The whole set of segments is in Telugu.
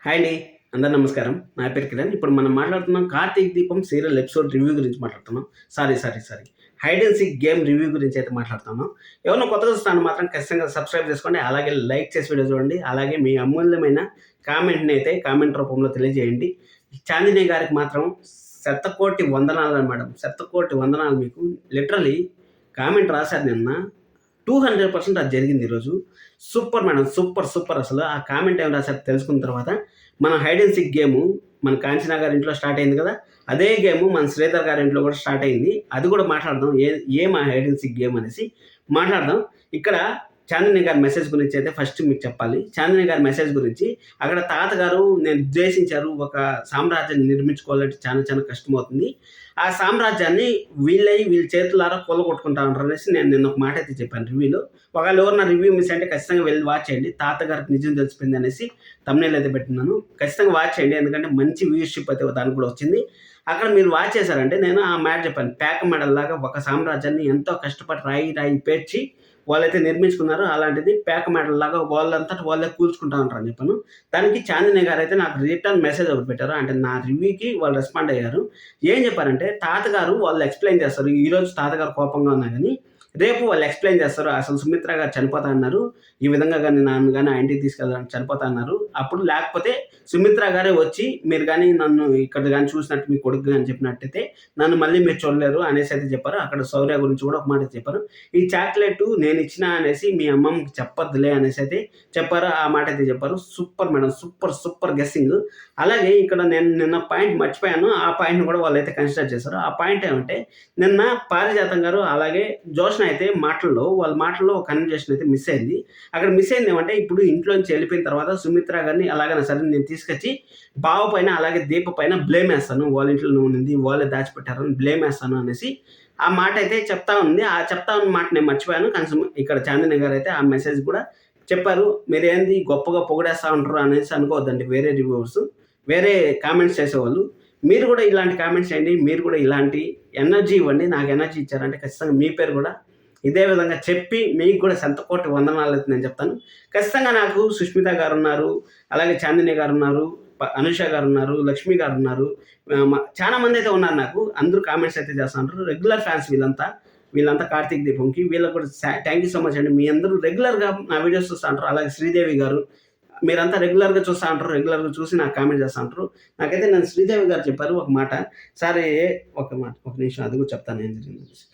హాయ్ అండి. అందరు నమస్కారం. నా పేరు కిరణ్. ఇప్పుడు మనం మాట్లాడుతున్నాం 'కార్తీక దీపం' సీరియల్ ఎపిసోడ్ రివ్యూ గురించి మాట్లాడుతున్నాం. Sorry. Hide and seek game review గురించి అయితే మాట్లాడుతున్నాం. ఎవరైనా కొత్తగా చూస్తున్నాను మాత్రం ఖచ్చితంగా సబ్స్క్రైబ్ చేసుకోండి. అలాగే లైక్ చేసి వీడియో చూడండి. అలాగే మీ అమూల్యమైన కామెంట్‌ని అయితే కామెంట్ రూపంలో తెలియజేయండి. చాందిని గారికి మాత్రం శతకోటి వందనాలు మేడం. శతకోటి వందనాలు మీకు. లిటరల్లీ కామెంట్ రాశారు నిన్న. 200% అది జరిగింది ఈరోజు. Super madam. సూపర్ అసలు. ఆ కామెంట్ ఏం రాశారో తెలుసుకున్న తర్వాత మన హైడ్ అండ్ సీక్ గేము మన కాంచనా గారి ఇంట్లో స్టార్ట్ అయింది కదా! అదే గేము మన శ్రీధర్ గారి ఇంట్లో కూడా స్టార్ట్ అయింది. అది కూడా మాట్లాడదాం. ఏం ఆ హైడ్ అండ్ సీక్ గేమ్ అనేసి మాట్లాడదాం. ఇక్కడ చాందిని గారి మెసేజ్ గురించి అయితే ఫస్ట్ మీకు చెప్పాలి. చాందిని గారి మెసేజ్ గురించి అక్కడ తాతగారు నేను ఉద్దేశించారు ఒక సామ్రాజ్యాన్ని నిర్మించుకోవాలంటే చాలా కష్టమవుతుంది. ఆ సామ్రాజ్యాన్ని వీళ్ళ చేతులారా కూలగొట్టుకుంటా ఉంటారు అనేసి నేను నిన్న ఒక మాట అయితే చెప్పాను రివ్యూలో. ఒకవేళ ఎవరైనా రివ్యూ మిస్ అంటే ఖచ్చితంగా వెళ్ళి వాచ్ చేయండి. తాతగారికి నిజం తెలిసిపోయింది అనేసి థంబ్‌నెయిల్ అయితే పెట్టినాను. ఖచ్చితంగా వాచ్ చేయండి. ఎందుకంటే మంచి వ్యూయర్‌షిప్ అయితే దానికి కూడా వచ్చింది. అక్కడ మీరు వాచ్ చేశారంటే నేను ఆ మాట చెప్పాను. పేక మెడల్లాగా ఒక సామ్రాజ్యాన్ని ఎంతో కష్టపడి రాయి పేర్చి వాళ్ళైతే నిర్మించుకున్నారు. అలాంటిది పేక మెడల్లాగా వాళ్ళంతట వాళ్ళే కూల్చుకుంటా ఉంటారని చెప్పాను. దానికి చాందిని గారైతే నాకు రిటర్న్ మెసేజ్ ఒకటి పెట్టారు. అంటే నా రివ్యూకి వాళ్ళు రెస్పాండ్ అయ్యారు. ఏం చెప్పారంటే తాతగారు వాళ్ళు ఎక్స్‌ప్లెయిన్ చేస్తారు. ఈరోజు తాతగారు కోపంగా ఉన్నా గానీ, రేపు వాళ్ళు ఎక్స్‌ప్లెయిన్ చేస్తారు. అసలు సుమిత్ర గారు చనిపోతా అన్నారు. ఈ విధంగా గాని నన్ను గాని ఆ ఇంటికి తీసుకెళ్ళడానికి చనిపోతా అన్నారు. అప్పుడు లేకపోతే సుమిత్ర గారే వచ్చి మీరు గాని నన్ను ఇక్కడ గాని చూసినట్టు మీ కొడుకు గాని చెప్పినట్టయితే నన్ను మళ్ళీ మీరు చూడలేరు అనేసి అయితే చెప్పారు. అక్కడ శౌర్య గురించి కూడా ఒక మాట చెప్పారు. ఈ చాక్లెట్ నేను ఇచ్చినా అనేసి మీ అమ్మమ్మకి చెప్పొద్దులే అనేసి అయితే చెప్పారు. ఆ మాట అయితే చెప్పారు. Super madam. Super guessing. అలాగే ఇక్కడ నేను నిన్న పాయింట్ మర్చిపోయాను. ఆ పాయింట్‌ని కూడా వాళ్ళైతే కన్సిడర్ చేశారు. ఆ పాయింట్ ఏమంటే నిన్న పారిజాతం గారు అలాగే జోష్న అయితే వాళ్ళ మాటల్లో ఒక కన్వర్జేషన్ అయితే మిస్ అయింది. అక్కడ మిస్ అయింది ఏమంటే ఇప్పుడు ఇంట్లోంచి వెళ్ళిపోయిన తర్వాత సుమిత్ర గారిని అలాగైనా సరే నేను తీసుకొచ్చి బావ పైన అలాగే దీప పైన బ్లేమ్ వేస్తాను. వాళ్ళ ఇంట్లోనే ఉన్నింది. వాళ్ళే దాచిపెట్టారని బ్లేమ్ వేస్తాను అనేసి ఆ మాట అయితే చెప్తా ఉంది. ఆ చెప్తా ఉన్న మాట నేను మర్చిపోయాను. కానీ ఇక్కడ చాందిని గారు అయితే ఆ మెసేజ్ కూడా చెప్పారు. మీరేంది గొప్పగా పొగిడేస్తా ఉంటారు అనేసి అనుకోవద్దండి వేరే రివ్యూవర్స్. వేరే కామెంట్స్ చేసేవాళ్ళు. మీరు కూడా ఇలాంటి కామెంట్స్ చేయండి. మీరు కూడా ఇలాంటి ఎనర్జీ ఇవ్వండి. నాకు ఎనర్జీ ఇచ్చారంటే ఖచ్చితంగా మీ పేరు కూడా ఇదే విధంగా చెప్పి మీకు కూడా శతకోటి వందనాలైతే నేను చెప్తాను. ఖచ్చితంగా నాకు సుష్మిత గారున్నారు. అలాగే చాందిని గారున్నారు. అనుష గారున్నారు. లక్ష్మి గారున్నారు. చాలా మంది అయితే ఉన్నారు నాకు. అందరూ కామెంట్స్ అయితే చేస్తా ఉంటారు. రెగ్యులర్ ఫ్యాన్స్ వీళ్ళంతా కార్తీక దీపంకి. వీళ్ళకి కూడా థ్యాంక్ యూ సో మచ్ అండి. మీ అందరూ రెగ్యులర్‌గా నా వీడియోస్ చూస్తా ఉంటారు. అలాగే శ్రీదేవి గారు మీరంతా రెగ్యులర్‌గా చూస్తా ఉంటారు. రెగ్యులర్‌గా చూసి నాకు కామెంట్ చేస్తా ఉంటారు. నాకైతే నన్ను శ్రీదేవి గారు చెప్పారు ఒక మాట. సరే ఒక నిమిషం అది కూడా చెప్తాను ఏం జరిగిందనేసి.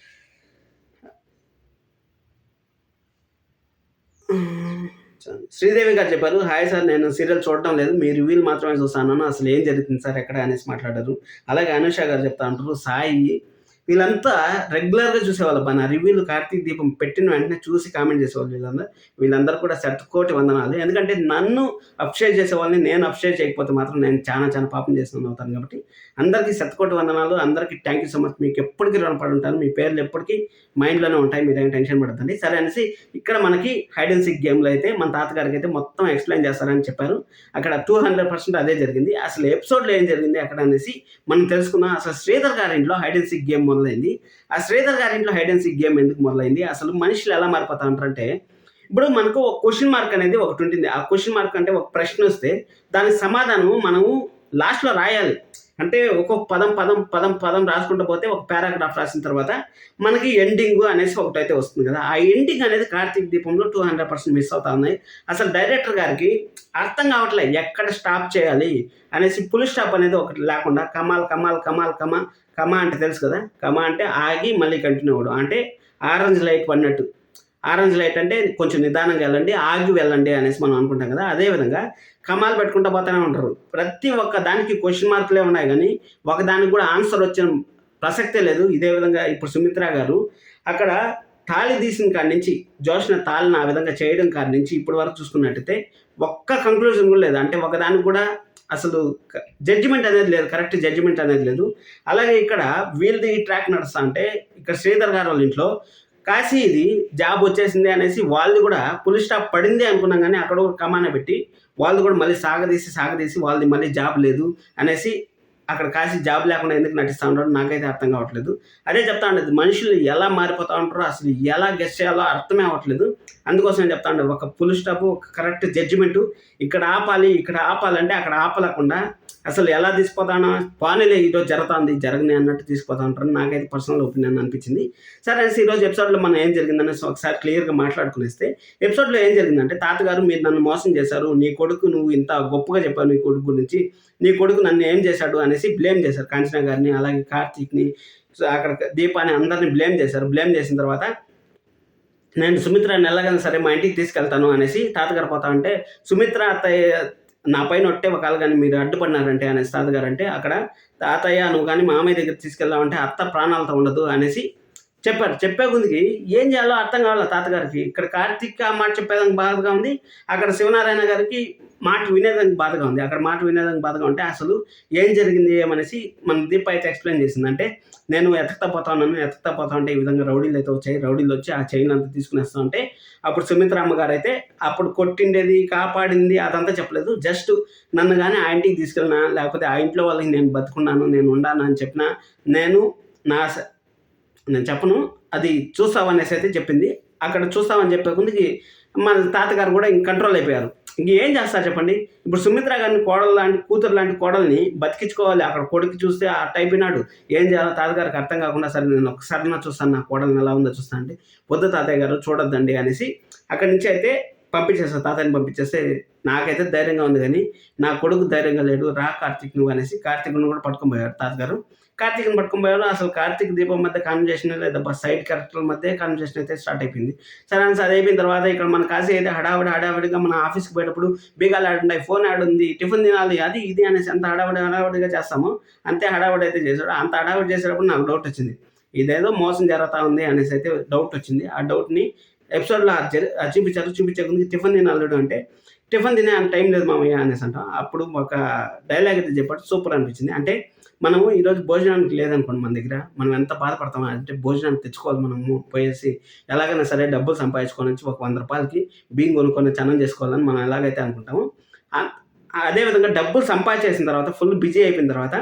శ్రీదేవి గారు చెప్పారు. హాయ్ సార్ నేను సీరియల్ చూడటం లేదు. మీ రివ్యూలు మాత్రమే చూస్తాను. అసలు ఏం జరుగుతుంది సార్ ఎక్కడ అనేసి మాట్లాడారు. అలాగే అనుష గారు చెప్తా ఉంటారు. సాయి వీళ్ళంతా రెగ్యులర్‌గా చూసేవాళ్ళబ్బా. నా రివ్యూలు కార్తీక దీపం పెట్టిన వెంటనే చూసి కామెంట్ చేసేవాళ్ళు వీళ్ళందరూ కూడా శతకోటి వందనాలు. ఎందుకంటే నన్ను అప్రిషియేట్ చేసేవాళ్ళని నేను అప్రిషియేట్ చేయకపోతే మాత్రం నేను చాలా పాపం చేసినోడిని అవుతాను కాబట్టి అందరికీ శతకోటి వందనాలు. అందరికీ థ్యాంక్ యూ సో మచ్. మీకు ఎప్పటికీ రుణపడి ఉంటాను. మీ పేర్లు ఎప్పటికీ మైండ్‌లోనే ఉంటాయి. మీరేం టెన్షన్ పడొద్దండి. సరే అనేసి ఇక్కడ మనకి హైడ్ అండ్ సీక్ గేమ్‌లో అయితే మన తాతగారికి అయితే మొత్తం ఎక్స్‌ప్లెయిన్ చేస్తారని చెప్పారు. అక్కడ 200% అదే జరిగింది. అసలు ఎపిసోడ్‌లో ఏం జరిగింది అక్కడ అనేసి మనం తెలుసుకుందాం. అసలు శ్రీధర్ గారి ఇంట్లో హైడ్ అండ్ సీక్ గేమ్ మొదలైంది. ఆ శ్రీధర్ గారి ఇంట్లో హైడ్ అండ్ సీక్ గేమ్ ఎందుకు మొదలైంది? అసలు మనుషులు ఎలా మారిపోతా ఉంటారంటే ఇప్పుడు మనకు ఒక క్వెషన్ మార్క్ అనేది ఒకటి ఉంటుంది. ఆ క్వెషన్ మార్క్ అంటే ఒక ప్రశ్న వస్తే దానికి సమాధానం మనము లాస్ట్‌లో రాయాలి. అంటే ఒక్కొక్క పదం రాసుకుంటూ పోతే ఒక పారాగ్రాఫ్ రాసిన తర్వాత మనకి ఎండింగ్ అనేసి ఒకటైతే వస్తుంది కదా! ఆ ఎండింగ్ అనేది కార్తీక దీపంలో 200% మిస్ అవుతా ఉన్నాయి. అసలు డైరెక్టర్ గారికి అర్థం కావట్లే ఎక్కడ స్టాప్ చేయాలి అనేసి ఫుల్ స్టాప్ అనేది ఒకటి లేకుండా కమా అంటే తెలుసు కదా! కమా అంటే ఆగి మళ్ళీ కంటిన్యూ అవ్వడం. అంటే ఆరెంజ్ లైట్ పడినట్టు. ఆరెంజ్ లైట్ అంటే కొంచెం నిదానంగా వెళ్ళండి, ఆగి వెళ్ళండి అనేసి మనం అనుకుంటాం కదా! అదేవిధంగా కమాలు పెట్టుకుంటూ పోతూనే ఉంటారు. ప్రతి ఒక్క దానికి క్వెషన్ మార్కులే ఉన్నాయి గానీ, ఒకదానికి కూడా ఆన్సర్ వచ్చిన ప్రసక్తే లేదు. ఇదే విధంగా ఇప్పుడు సుమిత్ర గారు అక్కడ తాళి తీసిన కాడి నుంచి జోష్న తాళిని ఆ విధంగా చేయడం కాడి నుంచి ఇప్పటి వరకు చూసుకున్నట్టయితే ఒక్క కంక్లూజన్ కూడా లేదు. అంటే ఒకదానికి కూడా అసలు జడ్జిమెంట్ అనేది లేదు. కరెక్ట్ జడ్జిమెంట్ అనేది లేదు. అలాగే ఇక్కడ వీళ్ళది ట్రాక్ నడుస్తా అంటే ఇక్కడ శ్రీధర్ గారు వాళ్ళ ఇంట్లో ఇది జాబ్ వచ్చేసింది అనేసి వాళ్ళు కూడా ఫుల్ స్టాప్ పడింది అనుకున్నాం కానీ అక్కడ ఒక కమాన పెట్టి వాళ్ళు కూడా మళ్ళీ సాగదీసి వాళ్ళది మళ్ళీ జాబ్ లేదు అనేసి అక్కడ కాసి జాబ్ లేకుండా ఎందుకు నటిస్తూ ఉంటారో నాకైతే అర్థం కావట్లేదు. అదే చెప్తా ఉండేది, మనుషులు ఎలా మారిపోతూ ఉంటారో అసలు ఎలా గెస్ చేయాలో అర్థమే అవ్వట్లేదు. అందుకోసం నేను చెప్తా ఉండేది, ఒక ఫుల్ స్టాప్, ఒక కరెక్ట్ జడ్జిమెంటు, ఇక్కడ ఆపాలి, ఇక్కడ ఆపాలంటే అక్కడ ఆపలేకుండా అసలు ఎలా తీసుకుపోతానో, పానీలే ఈరోజు జరుగుతుంది, జరగని అన్నట్టు తీసుకుపోతా ఉంటారని నాకైతే పర్సనల్ ఒపీనియన్ అనిపించింది. సరే అనేసి ఈరోజు ఎపిసోడ్లో మనం ఏం జరిగిందనేసి ఒకసారి క్లియర్గా మాట్లాడుకునేస్తే, ఎపిసోడ్లో ఏం జరిగిందంటే, తాతగారు మీరు నన్ను మోసం చేశారు, నీ కొడుకు నువ్వు ఇంత గొప్పగా చెప్పావు నీ కొడుకు గురించి, నీ కొడుకు నన్ను ఏం చేశాడు అనేసి బ్లేమ్ చేశారు కాంచన గారిని, అలాగే కార్తీక్ని, అక్కడ దీపాన్ని, అందరినీ బ్లేమ్ చేశారు. బ్లేమ్ చేసిన తర్వాత నేను సుమిత్రని ఎలాగైనా సరే మా ఇంటికి తీసుకెళ్తాను అనేసి తాతగారు పోతా ఉంటే, సుమిత్ర అత్తయ్య నా పైన ఒట్టే ఒకవేళ కానీ మీరు అడ్డుపడినారంటే అనేసి తాతగారు అంటే, అక్కడ తాతయ్య నువ్వు కానీ మామయ్య దగ్గర తీసుకెళ్దామంటే అత్త ప్రాణాలతో ఉండదు అనేసి చెప్పారు. చెప్పే కొద్దికి ఏం చేయాలో అర్థం కావాలి తాతగారికి. ఇక్కడ కార్తీక్ ఆ మాట చెప్పేదానికి బాధగా ఉంది, అక్కడ శివనారాయణ గారికి మాట వినేదానికి బాధగా ఉంది. అక్కడ మాట వినేదానికి బాధగా ఉంటే అసలు ఏం జరిగింది ఏమనేసి మన దీప అయితే ఎక్స్ప్లెయిన్ చేసింది. అంటే నేను ఎతకతా పోతా ఉంటే ఈ విధంగా రౌడీలు అయితే వచ్చాయి, రౌడీలు వచ్చి ఆ చైన్ అంతా తీసుకునేస్తా ఉంటే అప్పుడు సుమిత్ర అమ్మగారు అయితే అప్పుడు కొట్టిండేది, కాపాడింది అదంతా చెప్పలేదు. జస్ట్ నన్ను కానీ ఆ ఇంటికి తీసుకెళ్ళినా, లేకపోతే ఆ ఇంట్లో వాళ్ళకి నేను బతుకున్నాను, నేను ఉండాను అని చెప్పినా, నేను చెప్పను, అది చూస్తావనేసి అయితే చెప్పింది. అక్కడ చూస్తామని చెప్పే ముందుకి మన తాతగారు కూడా ఇంక కంట్రోల్ అయిపోయారు. ఇంకేం చేస్తారు చెప్పండి. ఇప్పుడు సుమిత్ర గారిని కూతురు లాంటి కోడల్ని బతికించుకోవాలి. అక్కడ కొడుకు చూస్తే అట్ట అయిపోయినాడు, ఏం చేయాలో తాతగారికి అర్థం కాకుండా, సరే నేను ఒకసారి చూస్తాను, నా కోడల్ని ఎలా ఉందో చూస్తా అంటే, వద్దు తాతయ్య గారు చూడొద్దండి అనేసి అక్కడి నుంచి అయితే పంపించేస్తారు. తాతయ్యని పంపించేస్తే నాకైతే ధైర్యంగా ఉంది, కానీ నా కొడుకు ధైర్యంగా లేడు, రా కార్తీక్ నువ్వు అనేసి కార్తీక్ను కూడా పట్టుకొని పోయారు తాతగారు. కార్తీక్ని పట్టుకొని పోయారు. అసలు కార్తీక్ దీపం మధ్య కాన్వర్జేషన్ లేదా సైడ్ క్యారెక్టర్ల మధ్య కాన్వర్జేషన్ అయితే స్టార్ట్ అయిపోయింది. సరే అని అది అయిపోయిన తర్వాత ఇక్కడ మన కాశీ అయితే హడావిడిగా మన ఆఫీస్కి పోయేటప్పుడు బీగాలు ఆడుంటాయి, ఫోన్ ఆడుంది, టిఫిన్ తినాలి, అది ఇది అనేసి అంత హడావిడిగా చేస్తాము. అంతే హడావిడి అయితే చేశాడు. అంత హడావిడి చేసేటప్పుడు నాకు డౌట్ వచ్చింది, ఇదేదో మోసం జరుగుతూ ఉంది అనేసి అయితే డౌట్ వచ్చింది. ఆ డౌట్ని ఎపిసోడ్లో చూపించే ముందు టిఫిన్ తినాలి అంటే, టిఫిన్ తినే అంత టైం లేదు మామయ్య అనేసి అంటాం. అప్పుడు ఒక డైలాగ్ అయితే చెప్పాడు, సూపర్ అనిపించింది. అంటే మనము ఈరోజు భోజనానికి లేదనుకోండి మన దగ్గర, మనం ఎంత బాధపడతామో, అంటే భోజనానికి తెచ్చుకోవాలి, మనము పోయేసి ఎలాగైనా సరే డబ్బులు సంపాదించుకొని వచ్చి ఒక 100 రూపాయలకి బియ్యం కొనుక్కొని చనం చేసుకోవాలని మనం ఎలాగైతే అనుకుంటామో, అదేవిధంగా డబ్బులు సంపాదించేసిన తర్వాత ఫుల్ బిజీ అయిపోయిన తర్వాత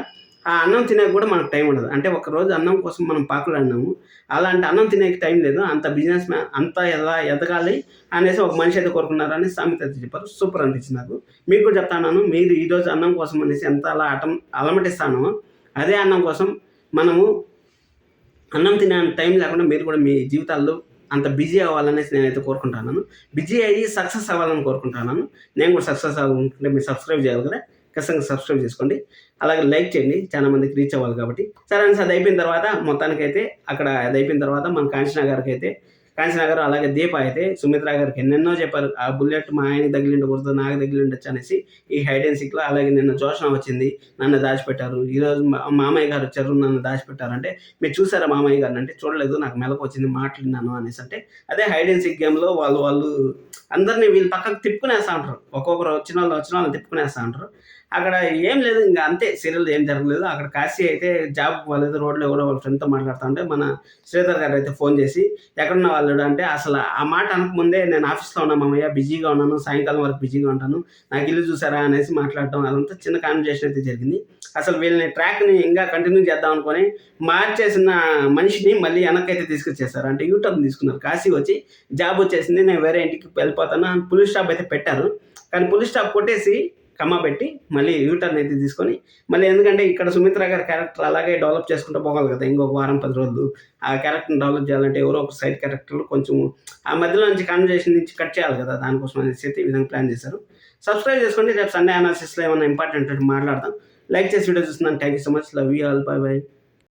ఆ అన్నం తినేకి కూడా మనకు టైం ఉండదు. అంటే ఒకరోజు అన్నం కోసం మనం పాకులాడినాము, అలాంటి అన్నం తినేకి టైం లేదు. అంత బిజినెస్ మ్యాన్ అంతా ఎలా ఎదగాలి అనేసి ఒక మనిషి అయితే కోరుకున్నారని సామెత అయితే చెప్పారు. సూపర్ అనిపించింది నాకు. మీకు కూడా చెప్తాను, మీరు ఈరోజు అన్నం కోసం అనేసి ఎంత అలా అలమటిస్తానో, అదే అన్నం కోసం మనము అన్నం తినే టైం లేకుండా మీరు కూడా మీ జీవితాల్లో అంత బిజీ అవ్వాలనేసి నేనైతే కోరుకుంటున్నాను. బిజీ అయ్యి సక్సెస్ అవ్వాలని కోరుకుంటున్నాను. నేను కూడా సక్సెస్ అవ్వాలనుకుంటే మీరు సబ్స్క్రైబ్ చేయాలి కదా, ఖచ్చితంగా సబ్స్క్రైబ్ చేసుకోండి, అలాగే లైక్ చేయండి, చాలా మందికి రీచ్ అవ్వాలి కాబట్టి. సరే అని అది అయిపోయిన తర్వాత మొత్తానికైతే అక్కడ అది అయిపోయిన తర్వాత మన కాంచన గారు అలాగే దీప అయితే సుమిత్ర గారికి ఎన్నెన్నో చెప్పారు, ఆ బుల్లెట్ మా ఆయనకి తగిలిండకూడదు, నాకు తగిలిండొచ్చు అనేసి ఈ హైడ్ అండ్ సీక్లో. అలాగే నిన్న జోష్న వచ్చింది, నన్ను దాచిపెట్టారు, ఈరోజు మామయ్య గారు వచ్చారు, నన్ను దాచిపెట్టారు అంటే, మీరు చూసారా మామయ్య గారిని అంటే, చూడలేదు, నాకు మెలకు వచ్చింది, మాట్లాడినాను అనేసి అంటే, అదే హైడ్ అండ్ సీక్ గేమ్లో వాళ్ళు అందరినీ వీళ్ళు పక్కకు తిప్పుకునేస్తూ ఉంటారు, ఒక్కొక్కరు వచ్చిన వాళ్ళని తిప్పుకునేస్తూ ఉంటారు. అక్కడ ఏం లేదు, ఇంకా అంతే, సీరియల్ ఏం జరగలేదు. అక్కడ కాశీ అయితే జాబ్ వాళ్ళేదో రోడ్లో ఎవరో వాళ్ళ ఫ్రెండ్తో మాట్లాడుతూ ఉంటే మన శ్రీధర్ గారు అయితే ఫోన్ చేసి, ఎక్కడున్న వాళ్ళు అంటే, అసలు ఆ మాట అనకముందే నేను ఆఫీస్లో ఉన్నా మామయ్య, బిజీగా ఉన్నాను, సాయంకాలం వరకు బిజీగా ఉంటాను, నాకు ఇల్లు చూసారా అనేసి మాట్లాడటం, అదంతా చిన్న కాన్వర్జేషన్ అయితే జరిగింది. అసలు వీళ్ళని ట్రాక్ని ఇంకా కంటిన్యూ చేద్దాం అనుకొని మార్చేసిన మనిషిని మళ్ళీ వెనక్కైతే తీసుకొచ్చేస్తారు. అంటే యూటర్న్ తీసుకున్నారు. కాశీ వచ్చి జాబ్ వచ్చేసింది, నేను వేరే ఇంటికి వెళ్ళిపోతాను అని పులి స్టాప్ అయితే పెట్టారు. కానీ పులి స్టాప్ కొట్టేసి కమ్మ పెట్టి మళ్ళీ యూటర్న్ అయితే తీసుకొని మళ్ళీ, ఎందుకంటే ఇక్కడ సుమిత్ర గారి క్యారెక్టర్ అలాగే డెవలప్ చేసుకుంటూ పోవాలి కదా, ఇంకొక వారం 10 రోజులు ఆ క్యారెక్టర్ని డెవలప్ చేయాలంటే ఎవరో ఒక సైడ్ క్యారెక్టర్లు కొంచెం ఆ మధ్యలో నుంచి కాన్వర్జేషన్ నుంచి కట్ చేయాలి కదా, దానికోసం అనేసి అయితే ఈ విధంగా ప్లాన్ చేశారు. సబ్స్క్రైబ్ చేసుకోండి, రేపు సండే అనాలిసిస్లో ఏమైనా ఇంపార్టెంట్ మాట్లాడదాం. లైక్ చేసి వీడియో చూస్తున్నాను. Thank you so much, love you all, by by.